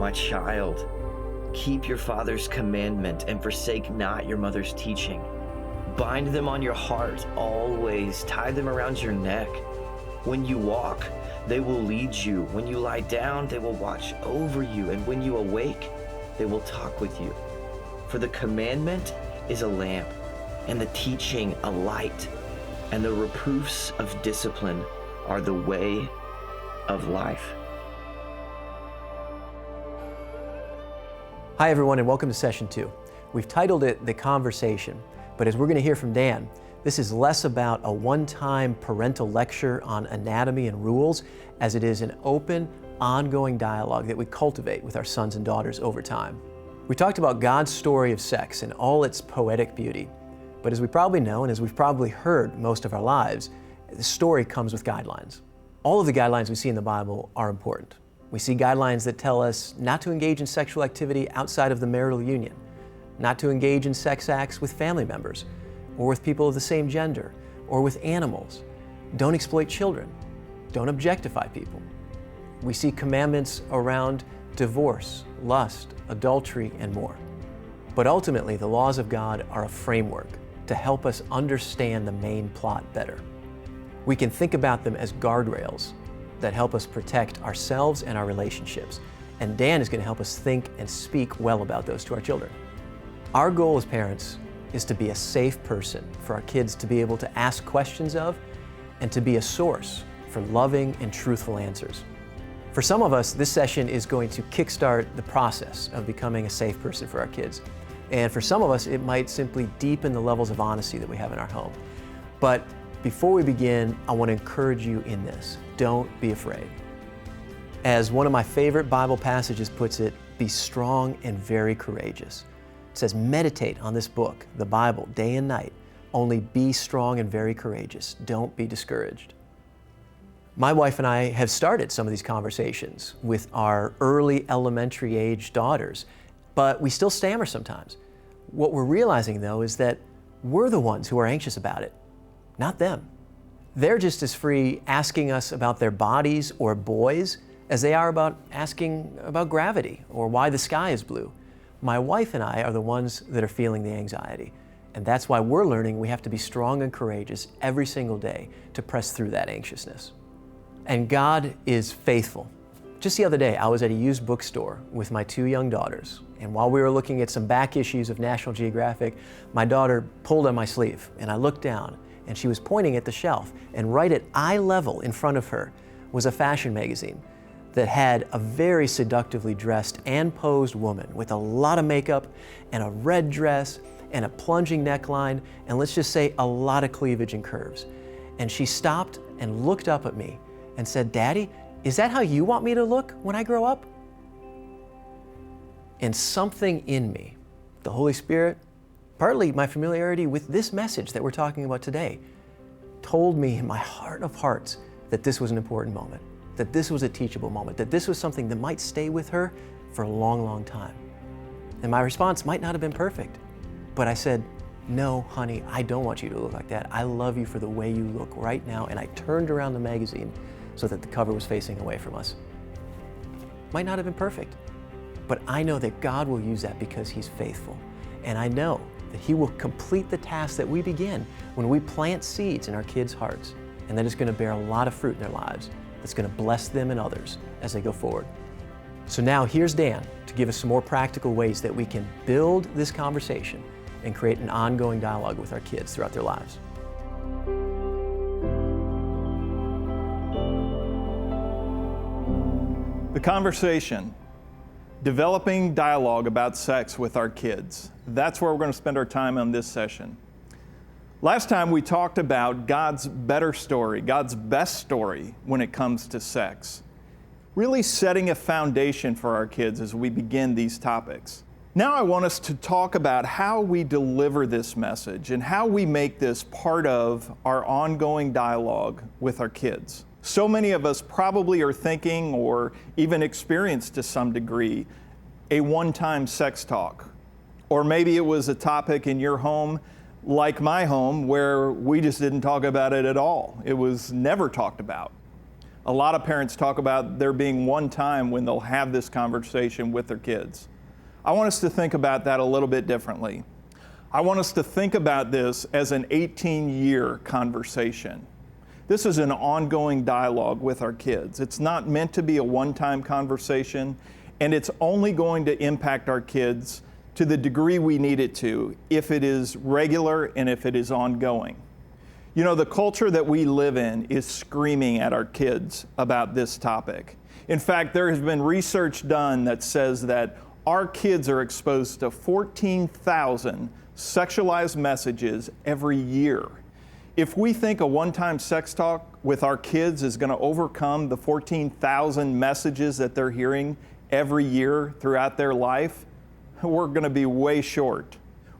My child, keep your father's commandment and forsake not your mother's teaching. Bind them on your heart always, tie them around your neck. When you walk, they will lead you. When you lie down, they will watch over you. And when you awake, they will talk with you. For the commandment is a lamp, and the teaching a light, and the reproofs of discipline are the way of life. Hi everyone, and welcome to Session 2. We've titled it The Conversation, but as we're going to hear from Dan, this is less about a one-time parental lecture on anatomy and rules as it is an open, ongoing dialogue that we cultivate with our sons and daughters over time. We talked about God's story of sex and all its poetic beauty, but as we probably know and as we've probably heard most of our lives, the story comes with guidelines. All of the guidelines we see in the Bible are important. We see guidelines that tell us not to engage in sexual activity outside of the marital union, not to engage in sex acts with family members, or with people of the same gender, or with animals. Don't exploit children. Don't objectify people. We see commandments around divorce, lust, adultery, and more. But ultimately, the laws of God are a framework to help us understand the main plot better. We can think about them as guardrails that help us protect ourselves and our relationships. And Dan is going to help us think and speak well about those to our children. Our goal as parents is to be a safe person for our kids to be able to ask questions of and to be a source for loving and truthful answers. For some of us, this session is going to kickstart the process of becoming a safe person for our kids. And for some of us, it might simply deepen the levels of honesty that we have in our home. But before we begin, I want to encourage you in this. Don't be afraid. As one of my favorite Bible passages puts it, be strong and very courageous. It says, meditate on this book, the Bible, day and night. Only be strong and very courageous. Don't be discouraged. My wife and I have started some of these conversations with our early elementary age daughters, but we still stammer sometimes. What we're realizing though is that we're the ones who are anxious about it, not them. They're just as free asking us about their bodies or boys as they are about asking about gravity or why the sky is blue. My wife and I are the ones that are feeling the anxiety, and that's why we're learning we have to be strong and courageous every single day to press through that anxiousness. And God is faithful. Just the other day, I was at a used bookstore with my two young daughters, and while we were looking at some back issues of National Geographic, my daughter pulled on my sleeve, and I looked down, and she was pointing at the shelf, and right at eye level in front of her was a fashion magazine that had a very seductively dressed and posed woman with a lot of makeup and a red dress and a plunging neckline, and let's just say a lot of cleavage and curves. And she stopped and looked up at me and said, "Daddy, is that how you want me to look when I grow up?" And something in me, the Holy Spirit, partly my familiarity with this message that we're talking about today, told me in my heart of hearts that this was an important moment, that this was a teachable moment, that this was something that might stay with her for a long, long time. And my response might not have been perfect, but I said, "No, honey, I don't want you to look like that. I love you for the way you look right now." And I turned around the magazine so that the cover was facing away from us. Might not have been perfect, but I know that God will use that because He's faithful. And I know that He will complete the task that we begin when we plant seeds in our kids' hearts, and that it's going to bear a lot of fruit in their lives that's going to bless them and others as they go forward. So now here's Dan to give us some more practical ways that we can build this conversation and create an ongoing dialogue with our kids throughout their lives. The conversation, developing dialogue about sex with our kids. That's where we're going to spend our time on this session. Last time we talked about God's better story, God's best story when it comes to sex. Really setting a foundation for our kids as we begin these topics. Now I want us to talk about how we deliver this message and how we make this part of our ongoing dialogue with our kids. So many of us probably are thinking or even experienced to some degree a one-time sex talk. Or maybe it was a topic in your home like my home where we just didn't talk about it at all. It was never talked about. A lot of parents talk about there being one time when they'll have this conversation with their kids. I want us to think about that a little bit differently. I want us to think about this as an 18-year conversation. This is an ongoing dialogue with our kids. It's not meant to be a one-time conversation, and it's only going to impact our kids to the degree we need it to if it is regular and if it is ongoing. You know, the culture that we live in is screaming at our kids about this topic. In fact, there has been research done that says that our kids are exposed to 14,000 sexualized messages every year. If we think a one-time sex talk with our kids is going to overcome the 14,000 messages that they're hearing every year throughout their life, we're going to be way short.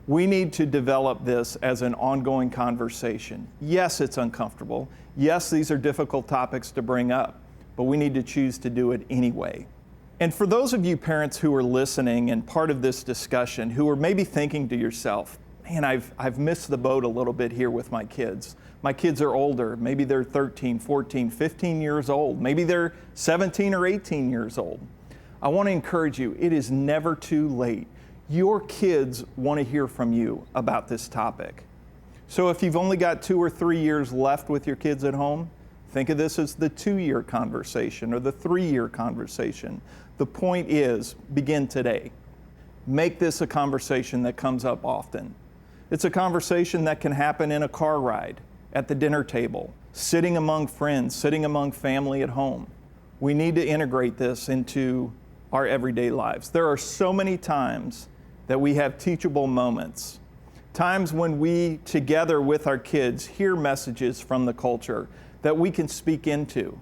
We need to develop this as an ongoing conversation. Yes, it's uncomfortable. Yes, these are difficult topics to bring up, but we need to choose to do it anyway. And for those of you parents who are listening and part of this discussion, who are maybe thinking to yourself, man, I've missed the boat a little bit here with my kids. My kids are older. Maybe they're 13, 14, 15 years old. Maybe they're 17 or 18 years old. I want to encourage you, it is never too late. Your kids want to hear from you about this topic. So if you've only got 2 or 3 years left with your kids at home, think of this as the 2-year conversation or the 3-year conversation. The point is, begin today. Make this a conversation that comes up often. It's a conversation that can happen in a car ride, at the dinner table, sitting among friends, sitting among family at home. We need to integrate this into our everyday lives. There are so many times that we have teachable moments, times when we, together with our kids, hear messages from the culture that we can speak into.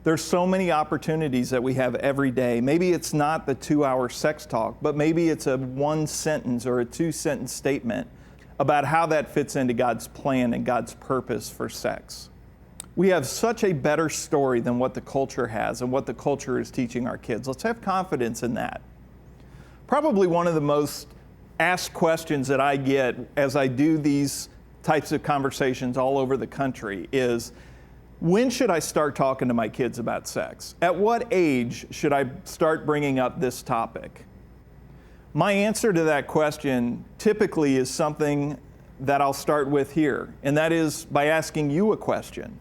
There's so many opportunities that we have every day. Maybe it's not the 2-hour sex talk, but maybe it's a 1-sentence or a 2-sentence statement about how that fits into God's plan and God's purpose for sex. We have such a better story than what the culture has and what the culture is teaching our kids. Let's have confidence in that. Probably one of the most asked questions that I get as I do these types of conversations all over the country is, when should I start talking to my kids about sex? At what age should I start bringing up this topic? My answer to that question typically is something that I'll start with here, and that is by asking you a question.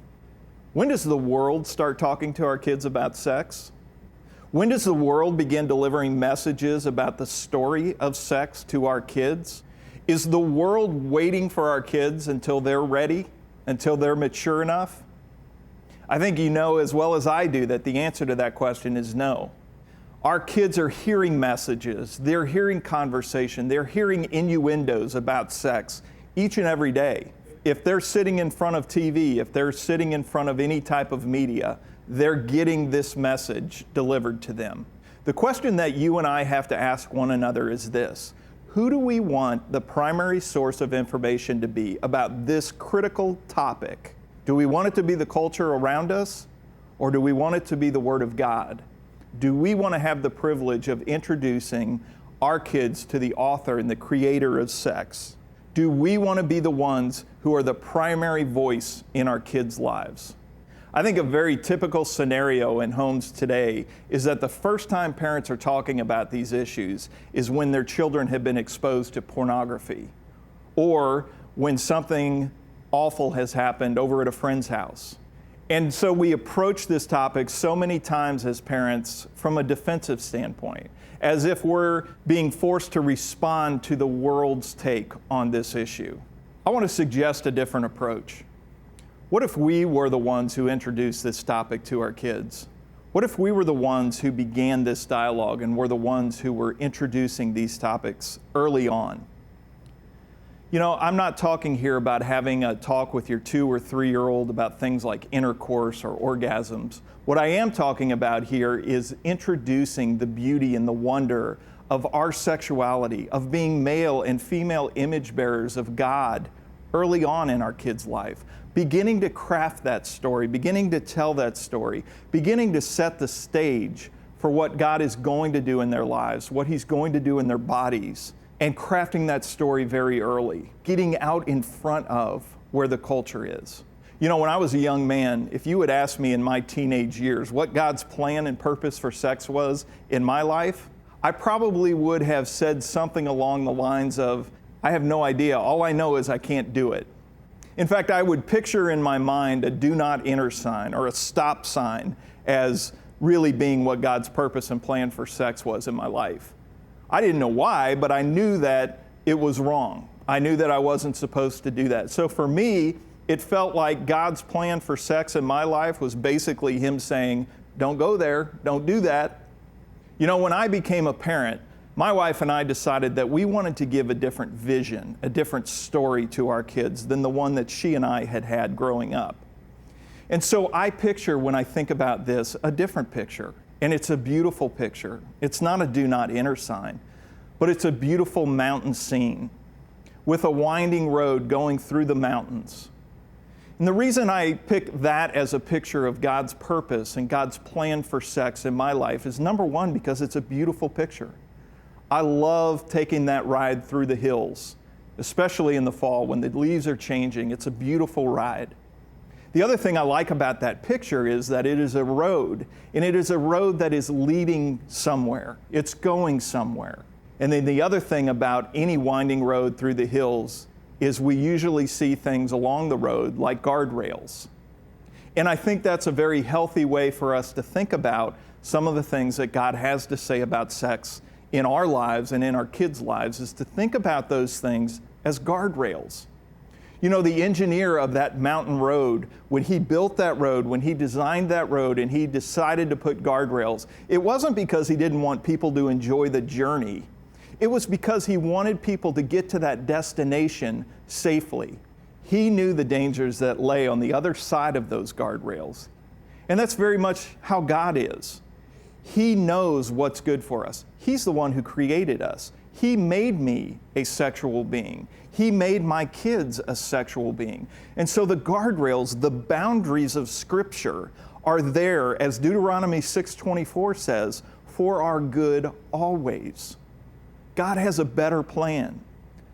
When does the world start talking to our kids about sex? When does the world begin delivering messages about the story of sex to our kids? Is the world waiting for our kids until they're ready, until they're mature enough? I think you know as well as I do that the answer to that question is no. Our kids are hearing messages, they're hearing conversation, they're hearing innuendos about sex each and every day. If they're sitting in front of TV, if they're sitting in front of any type of media, they're getting this message delivered to them. The question that you and I have to ask one another is this: who do we want the primary source of information to be about this critical topic? Do we want it to be the culture around us, or do we want it to be the Word of God? Do we want to have the privilege of introducing our kids to the author and the creator of sex? Do we want to be the ones who are the primary voice in our kids' lives? I think a very typical scenario in homes today is that the first time parents are talking about these issues is when their children have been exposed to pornography, or when something awful has happened over at a friend's house. And so we approach this topic so many times as parents from a defensive standpoint, as if we're being forced to respond to the world's take on this issue. I want to suggest a different approach. What if we were the ones who introduced this topic to our kids? What if we were the ones who began this dialogue and were the ones who were introducing these topics early on? You know, I'm not talking here about having a talk with your 2 or 3-year-old about things like intercourse or orgasms. What I am talking about here is introducing the beauty and the wonder of our sexuality, of being male and female image bearers of God early on in our kids' life. Beginning to craft that story, beginning to tell that story, beginning to set the stage for what God is going to do in their lives, what He's going to do in their bodies, and crafting that story very early, getting out in front of where the culture is. You know, when I was a young man, if you had asked me in my teenage years what God's plan and purpose for sex was in my life, I probably would have said something along the lines of, I have no idea. All I know is I can't do it. In fact, I would picture in my mind a do not enter sign or a stop sign as really being what God's purpose and plan for sex was in my life. I didn't know why, but I knew that it was wrong. I knew that I wasn't supposed to do that. So for me, it felt like God's plan for sex in my life was basically Him saying, don't go there, don't do that. You know, when I became a parent, my wife and I decided that we wanted to give a different vision, a different story to our kids than the one that she and I had had growing up. And so I picture, when I think about this, a different picture. And it's a beautiful picture. It's not a do not enter sign, but it's a beautiful mountain scene with a winding road going through the mountains. And the reason I pick that as a picture of God's purpose and God's plan for sex in my life is, number one, because it's a beautiful picture. I love taking that ride through the hills, especially in the fall when the leaves are changing. It's a beautiful ride. The other thing I like about that picture is that it is a road, and it is a road that is leading somewhere. It's going somewhere. And then the other thing about any winding road through the hills is we usually see things along the road like guardrails. And I think that's a very healthy way for us to think about some of the things that God has to say about sex in our lives and in our kids' lives, is to think about those things as guardrails. You know, the engineer of that mountain road, when he built that road, when he designed that road and he decided to put guardrails, it wasn't because he didn't want people to enjoy the journey. It was because he wanted people to get to that destination safely. He knew the dangers that lay on the other side of those guardrails. And that's very much how God is. He knows what's good for us. He's the one who created us. He made me a sexual being. He made my kids a sexual being. And so the guardrails, the boundaries of Scripture are there, as Deuteronomy 6:24 says, for our good always. God has a better plan.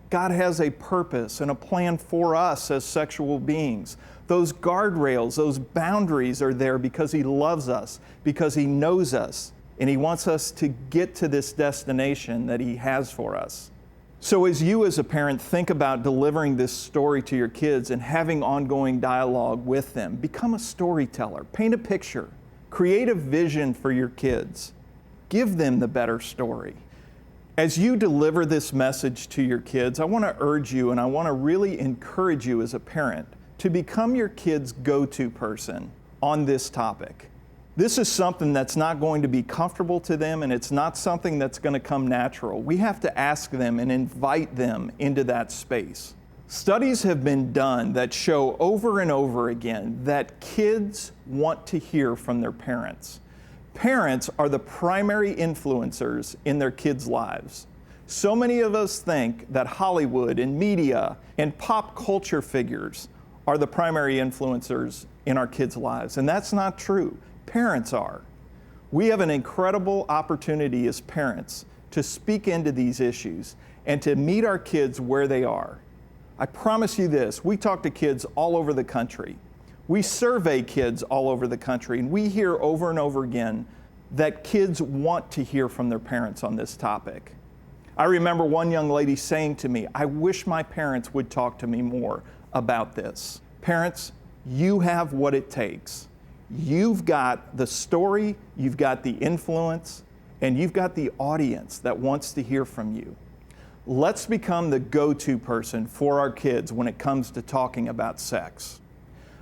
God has a purpose and a plan for us as sexual beings. Those guardrails, those boundaries are there because He loves us, because He knows us, and He wants us to get to this destination that He has for us. So as you as a parent think about delivering this story to your kids and having ongoing dialogue with them, become a storyteller, paint a picture, create a vision for your kids, give them the better story. As you deliver this message to your kids, I want to urge you and I want to really encourage you as a parent to become your kids' go-to person on this topic. This is something that's not going to be comfortable to them, and it's not something that's going to come natural. We have to ask them and invite them into that space. Studies have been done that show over and over again that kids want to hear from their parents. Parents are the primary influencers in their kids' lives. So many of us think that Hollywood and media and pop culture figures are the primary influencers in our kids' lives, and that's not true. Parents are. We have an incredible opportunity as parents to speak into these issues and to meet our kids where they are. I promise you this, we talk to kids all over the country. We survey kids all over the country, and we hear over and over again that kids want to hear from their parents on this topic. I remember one young lady saying to me, I wish my parents would talk to me more about this. Parents, you have what it takes. You've got the story, you've got the influence, and you've got the audience that wants to hear from you. Let's become the go-to person for our kids when it comes to talking about sex.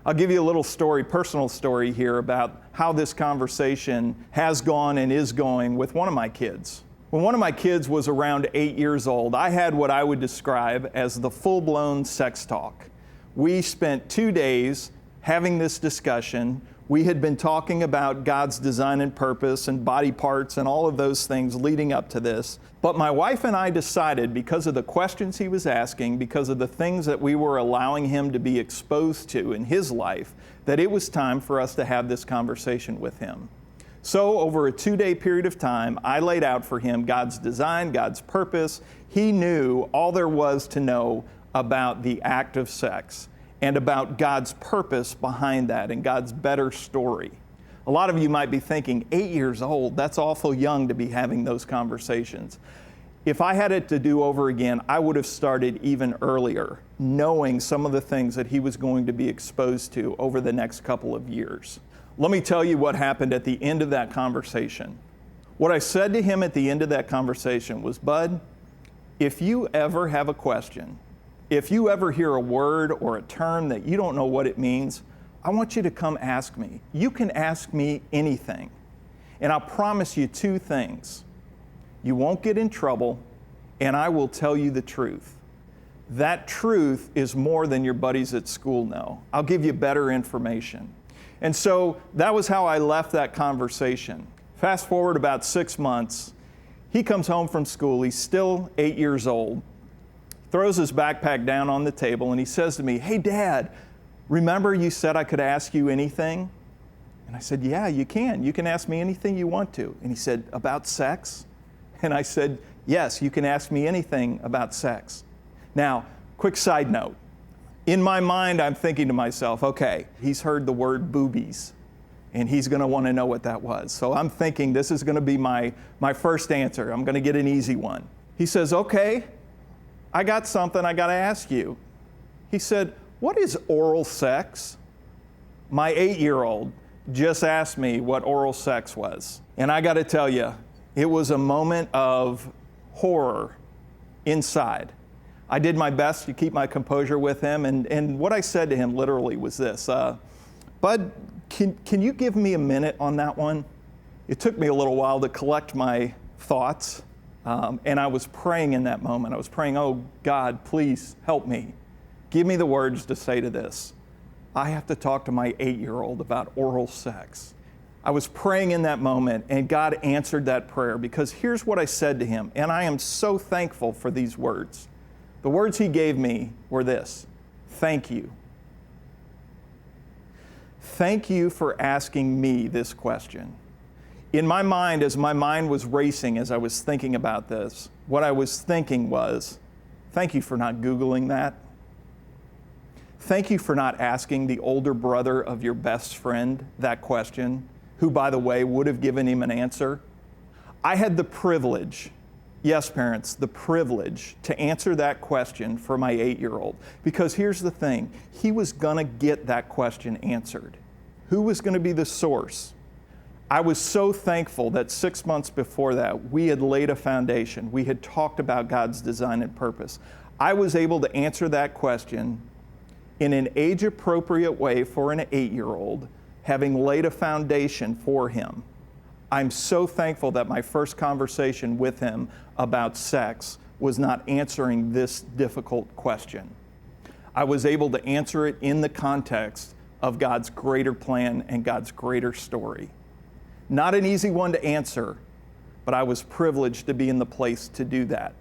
I'll give you a little story, personal story here about how this conversation has gone and is going with one of my kids. When one of my kids was around 8 years old, I had what I would describe as the full-blown sex talk. We spent 2 days having this discussion. We had been talking about God's design and purpose and body parts and all of those things leading up to this. But my wife and I decided, because of the questions he was asking, because of the things that we were allowing him to be exposed to in his life, that it was time for us to have this conversation with him. So over a 2-day period of time, I laid out for him God's design, God's purpose. He knew all there was to know about the act of sex. and about God's purpose behind that and God's better story. A lot of you might be thinking, 8 years old, that's awful young to be having those conversations. If I had it to do over again, I would have started even earlier, knowing some of the things that he was going to be exposed to over the next couple of years. Let me tell you what happened at the end of that conversation. What I said to him at the end of that conversation was, Bud, if you ever have a question, if you ever hear a word or a term that you don't know what it means, I want you to come ask me. You can ask me anything. And I'll promise you 2 things. You won't get in trouble, and I will tell you the truth. That truth is more than your buddies at school know. I'll give you better information. And so that was how I left that conversation. Fast forward about 6 months, he comes home from school. He's still 8 years old, throws his backpack down on the table, and he says to me, "Hey, Dad, remember you said I could ask you anything?" And I said, "Yeah, you can. You can ask me anything you want to." And he said, "About sex?" And I said, "Yes, you can ask me anything about sex." Now, quick side note. In my mind, I'm thinking to myself, okay, he's heard the word boobies, and he's going to want to know what that was. So I'm thinking this is going to be my first answer. I'm going to get an easy one. He says, "Okay, I got something I got to ask you." He said, "What is oral sex?" My 8-year-old just asked me what oral sex was. And I got to tell you, it was a moment of horror inside. I did my best to keep my composure with him, and what I said to him literally was this, "Bud, can you give me a minute on that one?" It took me a little while to collect my thoughts, and I was praying in that moment. I was praying, "Oh God, please help me. Give me the words to say to this. I have to talk to my 8-year-old about oral sex." I was praying in that moment, and God answered that prayer, because here's what I said to him, and I am so thankful for these words. The words he gave me were this: "Thank you. Thank you for asking me this question." In my mind, as my mind was racing, as I was thinking about this, what I was thinking was, thank you for not Googling that. Thank you for not asking the older brother of your best friend that question, who, by the way, would have given him an answer. I had the privilege, yes, parents, the privilege to answer that question for my 8-year-old. Because here's the thing, he was going to get that question answered. Who was going to be the source? I was so thankful that 6 months before that, we had laid a foundation. We had talked about God's design and purpose. I was able to answer that question in an age-appropriate way for an 8-year-old, having laid a foundation for him. I'm so thankful that my first conversation with him about sex was not answering this difficult question. I was able to answer it in the context of God's greater plan and God's greater story. Not an easy one to answer, but I was privileged to be in the place to do that.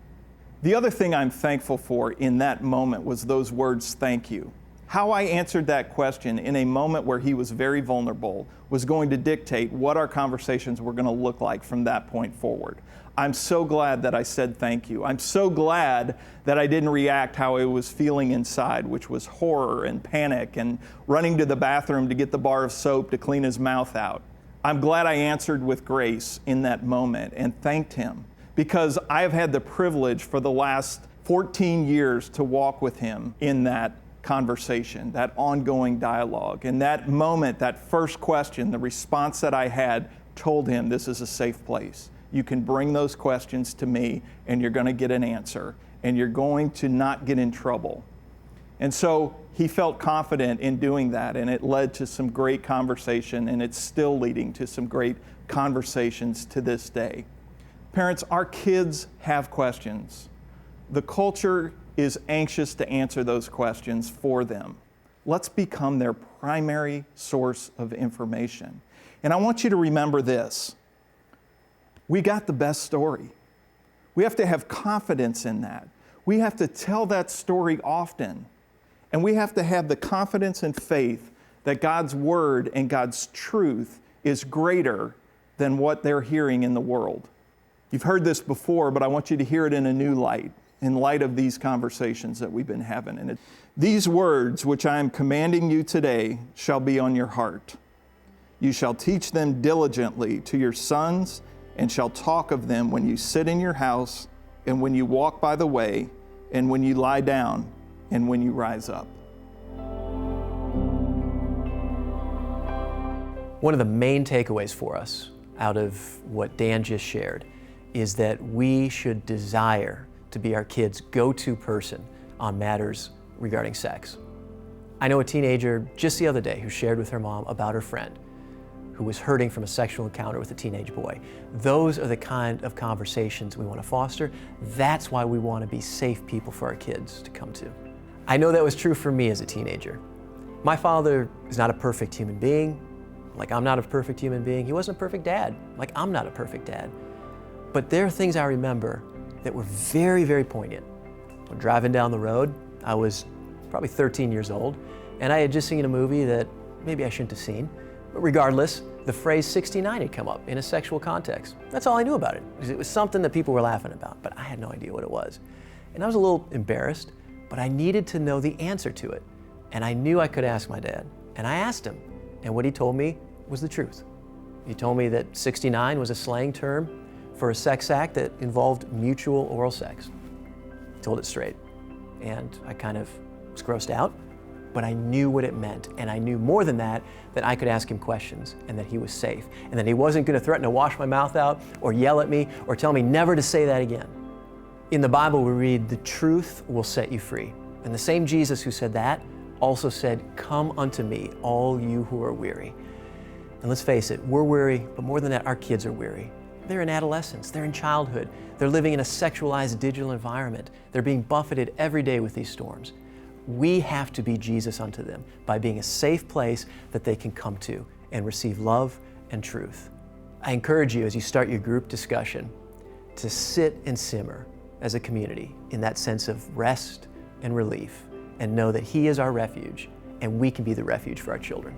The other thing I'm thankful for in that moment was those words, "Thank you." How I answered that question in a moment where he was very vulnerable was going to dictate what our conversations were going to look like from that point forward. I'm so glad that I said thank you. I'm so glad that I didn't react how I was feeling inside, which was horror and panic and running to the bathroom to get the bar of soap to clean his mouth out. I'm glad I answered with grace in that moment and thanked him, because I have had the privilege for the last 14 years to walk with him in that conversation, that ongoing dialogue. And that moment, that first question, the response that I had told him, this is a safe place. You can bring those questions to me and you're going to get an answer and you're going to not get in trouble. And so he felt confident in doing that, and it led to some great conversation, and it's still leading to some great conversations to this day. Parents, our kids have questions. The culture is anxious to answer those questions for them. Let's become their primary source of information. And I want you to remember this. We got the best story. We have to have confidence in that. We have to tell that story often. And we have to have the confidence and faith that God's word and God's truth is greater than what they're hearing in the world. You've heard this before, but I want you to hear it in a new light. in light of these conversations that we've been having. And these words which I am commanding you today shall be on your heart. You shall teach them diligently to your sons, and shall talk of them when you sit in your house, and when you walk by the way, and when you lie down, and when you rise up. One of the main takeaways for us out of what Dan just shared is that we should desire to be our kids' go-to person on matters regarding sex. I know a teenager just the other day who shared with her mom about her friend who was hurting from a sexual encounter with a teenage boy. Those are the kind of conversations we want to foster. That's why we want to be safe people for our kids to come to. I know that was true for me as a teenager. My father is not a perfect human being, like I'm not a perfect human being. He wasn't a perfect dad, like I'm not a perfect dad. But there are things I remember that were very, very poignant. When driving down the road, I was probably 13 years old, and I had just seen a movie that maybe I shouldn't have seen. But regardless, the phrase 69 had come up in a sexual context. That's all I knew about it, because it was something that people were laughing about, but I had no idea what it was. And I was a little embarrassed, but I needed to know the answer to it. And I knew I could ask my dad. And I asked him, and what he told me was the truth. He told me that 69 was a slang term for a sex act that involved mutual oral sex. He told it straight. And I kind of was grossed out, but I knew what it meant. And I knew more than that I could ask him questions and that he was safe and that he wasn't going to threaten to wash my mouth out or yell at me or tell me never to say that again. In the Bible, we read, the truth will set you free. And the same Jesus who said that also said, come unto me, all you who are weary. And let's face it, we're weary, but more than that, our kids are weary. They're in adolescence, they're in childhood, they're living in a sexualized digital environment. They're being buffeted every day with these storms. We have to be Jesus unto them by being a safe place that they can come to and receive love and truth. I encourage you as you start your group discussion to sit and simmer as a community in that sense of rest and relief and know that He is our refuge and we can be the refuge for our children.